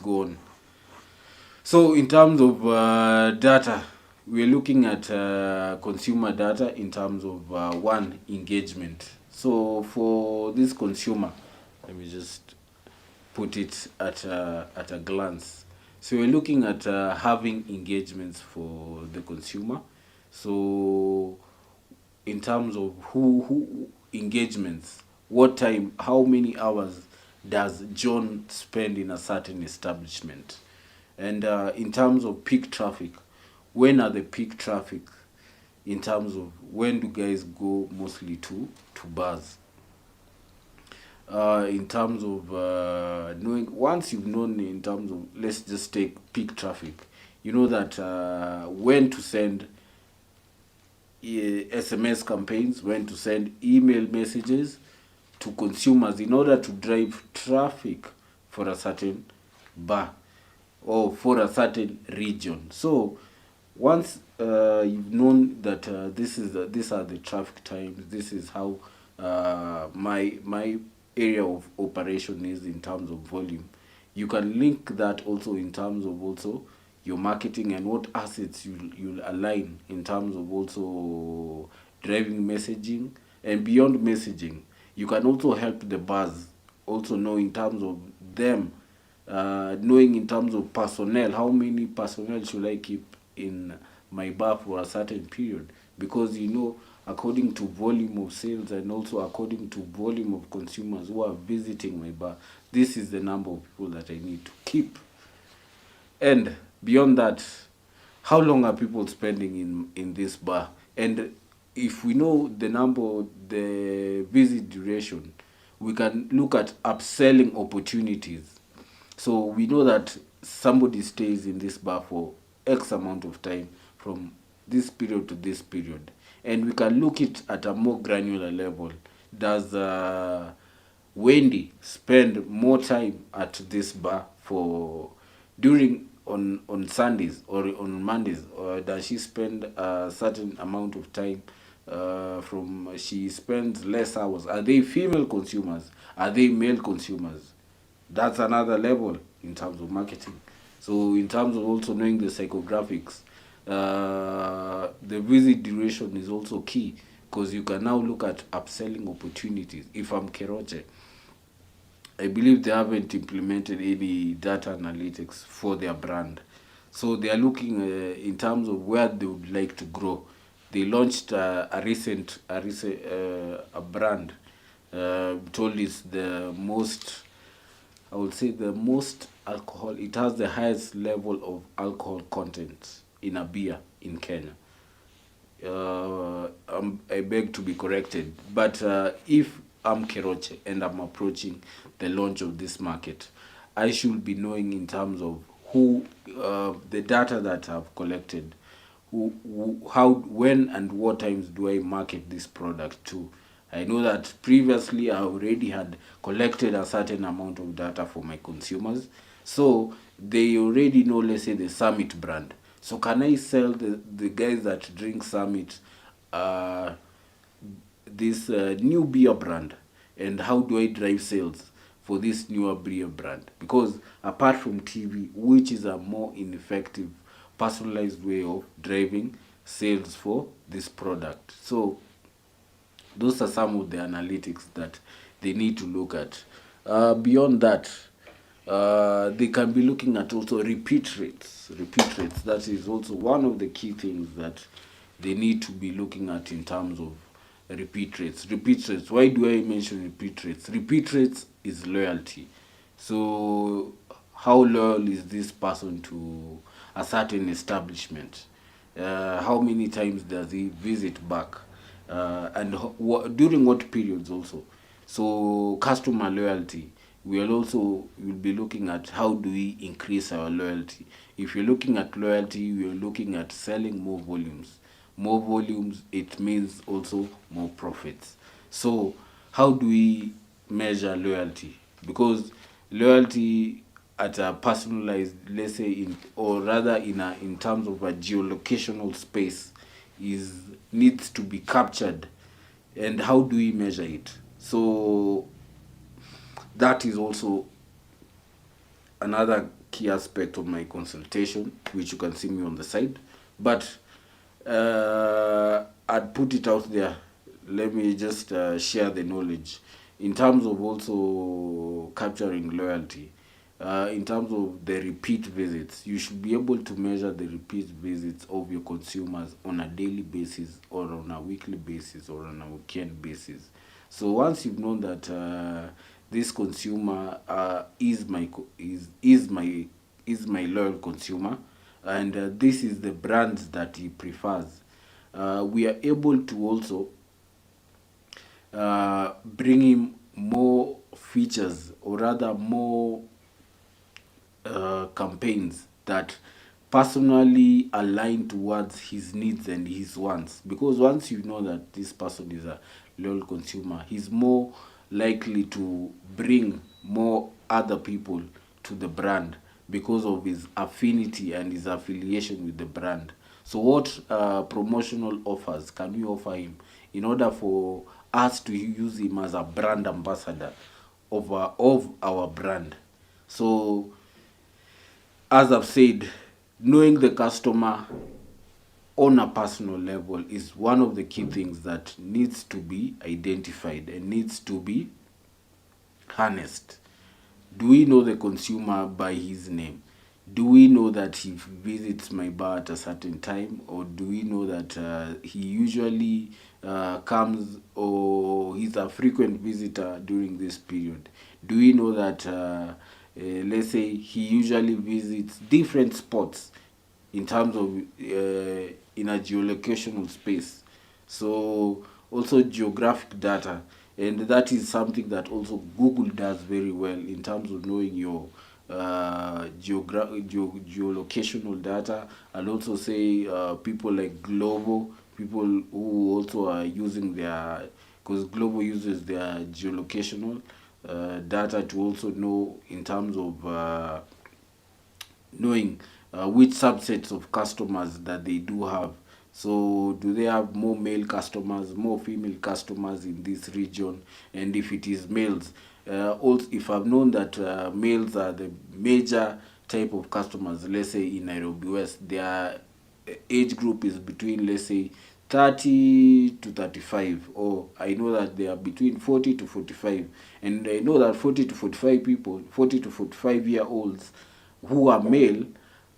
go on. So in terms of data, we're looking at consumer data in terms of one, engagement. So for this consumer, let me just put it at a glance. So we're looking at having engagements for the consumer. So in terms of who engagements, what time, how many hours does John spend in a certain establishment? And in terms of peak traffic, when are the peak traffic? In terms of when do guys go mostly to bars? In terms of knowing, once you've known in terms of, let's just take peak traffic, you know that when to send SMS campaigns, when to send email messages to consumers in order to drive traffic for a certain bar or for a certain region. So once you've known that these are the traffic times, this is how my area of operation is in terms of volume. You can link that also in terms of also your marketing and what assets you'll align in terms of also driving messaging and beyond messaging. You can also help the bars also know in terms of them knowing in terms of personnel, how many personnel should I keep in my bar for a certain period? Because according to volume of sales and also according to volume of consumers who are visiting my bar, this is the number of people that I need to keep. And beyond that, how long are people spending in this bar? And if we know the number, the visit duration, we can look at upselling opportunities. So we know that somebody stays in this bar for X amount of time from this period to this period. And we can look it at a more granular level. Does Wendy spend more time at this bar for during on Sundays or on Mondays, or does she spend a certain amount of time from she spends less hours? Are they female consumers? Are they male consumers? That's another level in terms of marketing. So in terms of also knowing the psychographics, the visit duration is also key because you can now look at upselling opportunities. If I'm Keroche, I believe they haven't implemented any data analytics for their brand. So they are looking in terms of where they would like to grow. They launched a brand told it's the most, I would say the most alcohol. It has the highest level of alcohol content in a beer in Kenya. I beg to be corrected. But if I'm Keroche and I'm approaching the launch of this market, I should be knowing in terms of who the data that I've collected, how, when, and what times do I market this product to. I know that previously I already had collected a certain amount of data for my consumers, so they already know, let's say, the Summit brand. So can I sell the guys that drink Summit uh, this new beer brand? And how do I drive sales for this newer beer brand? Because apart from TV, which is a more ineffective, personalized way of driving sales for this product? So those are some of the analytics that they need to look at. Beyond that, they can be looking at also repeat rates. Repeat rates, that is also one of the key things that they need to be looking at in terms of repeat rates. Repeat rates, why do I mention repeat rates? Repeat rates is loyalty. So how loyal is this person to a certain establishment? How many times does he visit back? And during what periods also? So customer loyalty, will be looking at how do we increase our loyalty. If you're looking at loyalty, we're looking at selling more volumes. More volumes, it means also more profits. So how do we measure loyalty? Because loyalty at a personalized, let's say, or rather in terms of a geolocational space, is needs to be captured. And how do we measure it? So that is also another key aspect of my consultation, which you can see me on the side. But I'd put it out there. Let me just share the knowledge in terms of also capturing loyalty. In terms of the repeat visits, you should be able to measure the repeat visits of your consumers on a daily basis, or on a weekly basis, or on a weekend basis. So once you've known that this consumer is my loyal consumer, and this is the brands that he prefers, we are able to also bring him more features, or rather more campaigns that personally align towards his needs and his wants. Because once you know that this person is a loyal consumer, he's more likely to bring more other people to the brand because of his affinity and his affiliation with the brand. So what promotional offers can we offer him in order for us to use him as a brand ambassador of our brand? So as I've said, knowing the customer on a personal level is one of the key things that needs to be identified and needs to be harnessed. Do we know the consumer by his name? Do we know that he visits my bar at a certain time, or do we know that he usually comes, or he's a frequent visitor during this period? Do we know that, let's say, he usually visits different spots in terms of in a geolocational space? So also geographic data, and that is something that also Google does very well in terms of knowing your geolocational data. And also say people like Glovo, people who also are using their, because Glovo uses their geolocational data to also know in terms of knowing which subsets of customers that they do have. So do they have more male customers, more female customers in this region? And if it is males, also if I've known that males are the major type of customers, let's say in Nairobi West, their age group is between, let's say, 30 to 35, or I know that they are between 40 to 45, and I know that 40 to 45 people, 40 to 45-year olds who are male,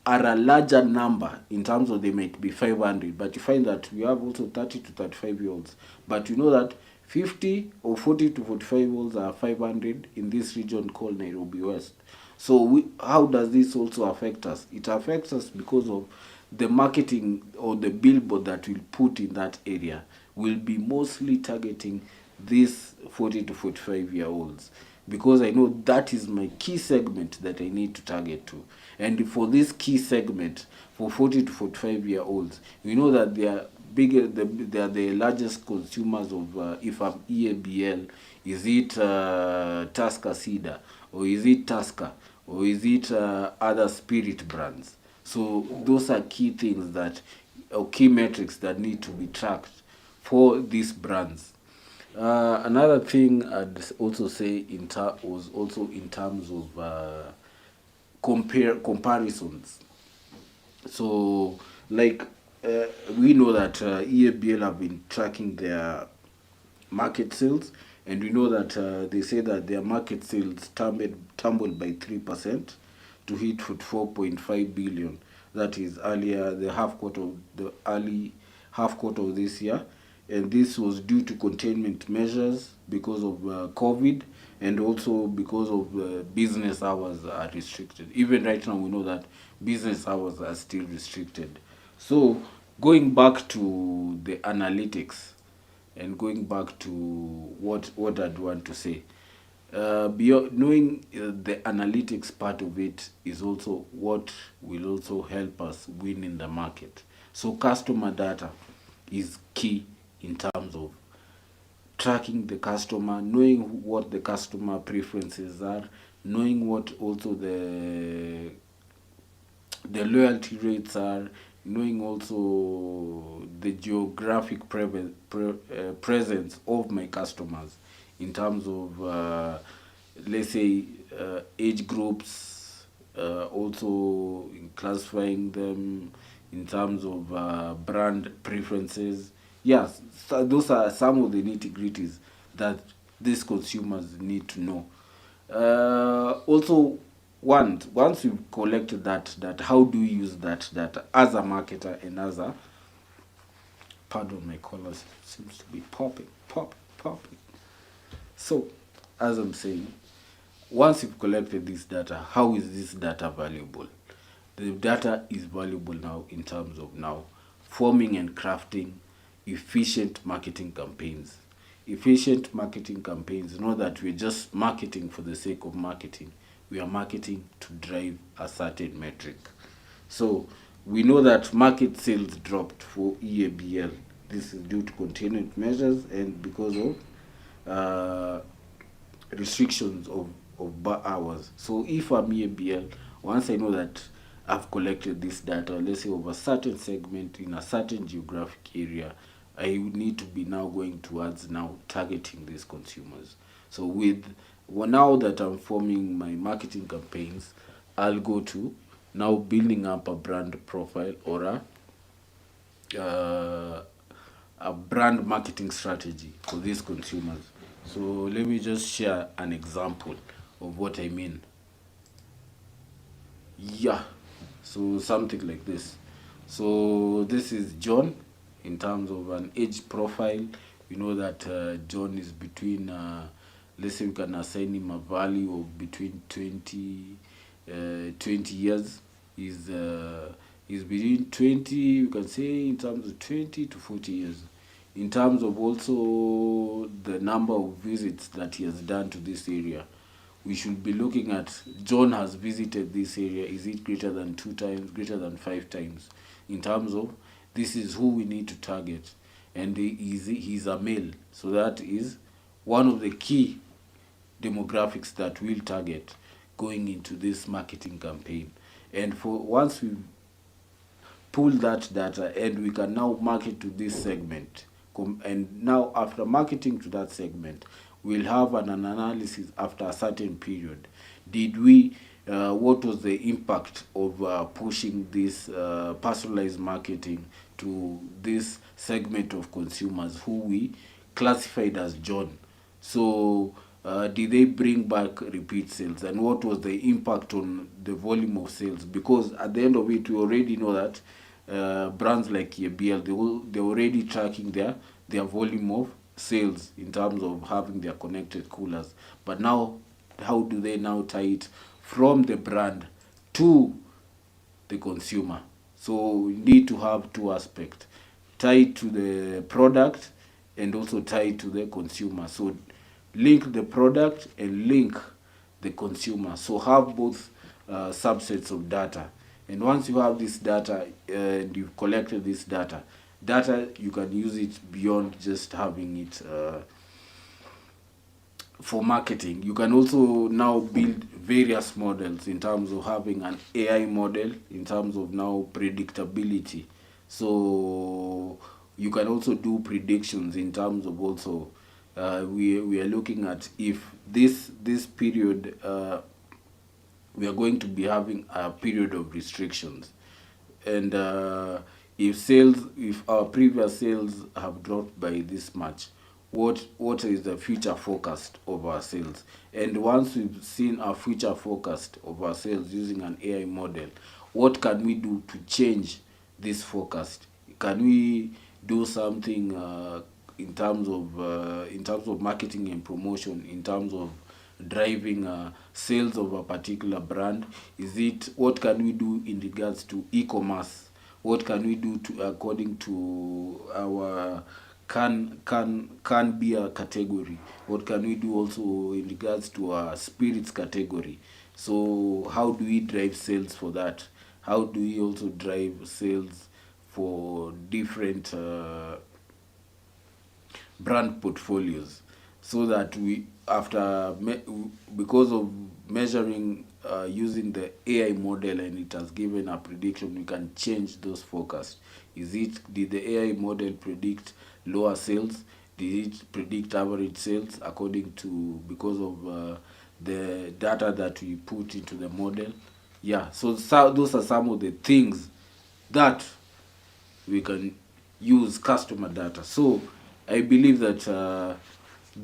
are a larger number in terms of, they might be 500, but you find that we have also 30 to 35-year-olds, but you know that 50 or 40 to 45-year-olds are 500 in this region called Nairobi West. So how does this also affect us? It affects us because of the marketing or the billboard that we'll put in that area will be mostly targeting these 40 to 45-year-olds, because I know that is my key segment that I need to target to. And for this key segment, for 40 to 45-year-olds, we know that they are bigger, they are the largest consumers of, if I'm EABL, is it Tusker Cedar, or is it Tusker, or is it other spirit brands? So those are key things that, or key metrics that need to be tracked for these brands. Another thing I'd also say was also in terms of comparisons. So like we know that EABL have been tracking their market sales, and we know that they say that their market sales tumbled by 3% to hit 4.5 billion. That is earlier the early half quarter of this year, and this was due to containment measures because of COVID, and also because of business hours are restricted. Even right now, we know that business hours are still restricted. So going back to the analytics, and going back to what I'd want to say, beyond knowing the analytics part of it is also what will also help us win in the market. So customer data is key in terms of tracking the customer, knowing what the customer preferences are, knowing what also the loyalty rates are, knowing also the geographic presence of my customers in terms of let's say age groups, also in classifying them in terms of brand preferences. Yes, so those are some of the nitty-gritties that these consumers need to know. Also, once you've collected that data, how do you use that data as a marketer and as a, pardon, my colors seems to be popping. So, as I'm saying, once you've collected this data, how is this data valuable? The data is valuable now in terms of now forming and crafting efficient marketing campaigns. Efficient marketing campaigns, not that we're just marketing for the sake of marketing. We are marketing to drive a certain metric. So we know that market sales dropped for EABL. This is due to containment measures and because of restrictions of bar hours. So if I'm EABL, once I know that I've collected this data, let's say of a certain segment in a certain geographic area, I would need to be now going towards now targeting these consumers. So with, well, now that I'm forming my marketing campaigns, I'll go to now building up a brand profile or a brand marketing strategy for these consumers. So let me just share an example of what I mean. Yeah, so something like this. So this is John in terms of an age profile. We know that John is between, let's say we can assign him a value of between 20 years. Is between 20, you can say in terms of 20 to 40 years. In terms of also the number of visits that he has done to this area, we should be looking at John has visited this area. Is it greater than 2 times, greater than 5 times? In terms of this is who we need to target, and he's a male, so that is one of the key demographics that we'll target going into this marketing campaign. And for once we pull that data and we can now market to this segment, and now after marketing to that segment, we'll have an analysis after a certain period. Did we what was the impact of pushing this personalized marketing to this segment of consumers who we classified as John? So did they bring back repeat sales, and what was the impact on the volume of sales? Because at the end of it, we already know that brands like EABL, they're already tracking their volume of sales in terms of having their connected coolers. But now, how do they now tie it from the brand to the consumer? So we need to have two aspects: tied to the product and also tied to the consumer. So link the product and link the consumer. So have both subsets of data. And once you have this data and you've collected this data, you can use it beyond just having it for marketing. You can also now build various models in terms of having an AI model in terms of now predictability. So you can also do predictions in terms of also we are looking at if this period we are going to be having a period of restrictions, and if our previous sales have dropped by this much, what is the future forecast of our sales? And once we've seen our future forecast of our sales using an AI model, what can we do to change this forecast? Can we do something in terms of marketing and promotion, in terms of driving sales of a particular brand? Is it, what can we do in regards to e-commerce? What can we do to according to our can beer category? What can we do also in regards to our spirits category? So how do we drive sales for that? How do we also drive sales for different brand portfolios, so that we because of measuring using the AI model and it has given a prediction, we can change those forecasts. Did the AI model predict lower sales? Did it predict average sales according to, because of the data that we put into the model? Yeah, so those are some of the things that we can use customer data. So I believe that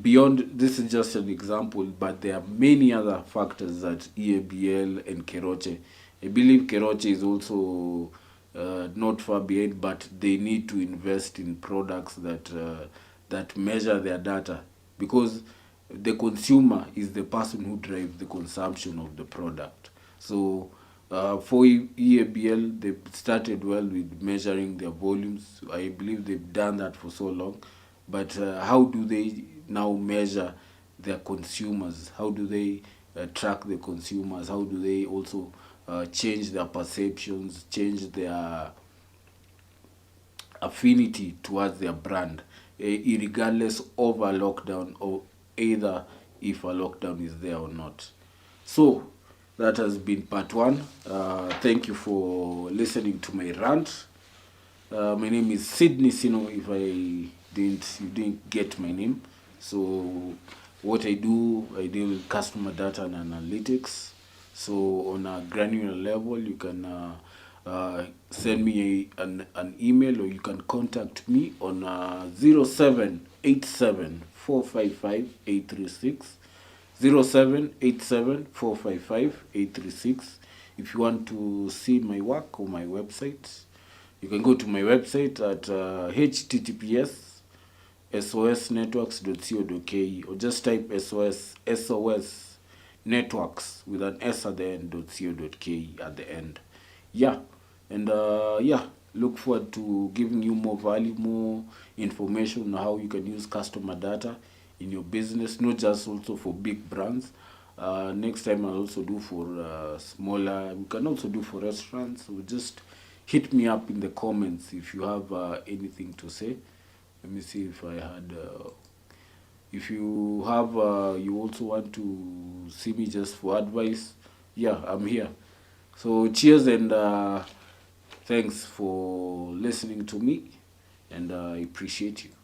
beyond this is just an example, but there are many other factors that EABL and Keroche. I believe Keroche is also not far behind, but they need to invest in products that measure their data, because the consumer is the person who drives the consumption of the product. So for EABL, they started well with measuring their volumes. I believe they've done that for so long. But how do they now measure their consumers? How do they track the consumers? How do they also change their perceptions, change their affinity towards their brand, regardless of a lockdown, or either if a lockdown is there or not? So that has been part one. Thank you for listening to my rant. My name is Sydney Sino. If you didn't get my name. So what I deal with customer data and analytics. So on a granular level, you can send me an email, or you can contact me on 0787 0787-455-836. If you want to see my work or my website, you can go to my website at https sosnetworks.co.ke, or just type SOS networks with an S at the end .co.ke at the end. Yeah, and yeah, look forward to giving you more value, more information on how you can use customer data in your business, not just also for big brands. Next time I'll also do for smaller. We can also do for restaurants. So just hit me up in the comments if you have anything to say. Let me see if I had. If you have, you also want to see me just for advice. Yeah, I'm here. So cheers, and thanks for listening to me, and I appreciate you.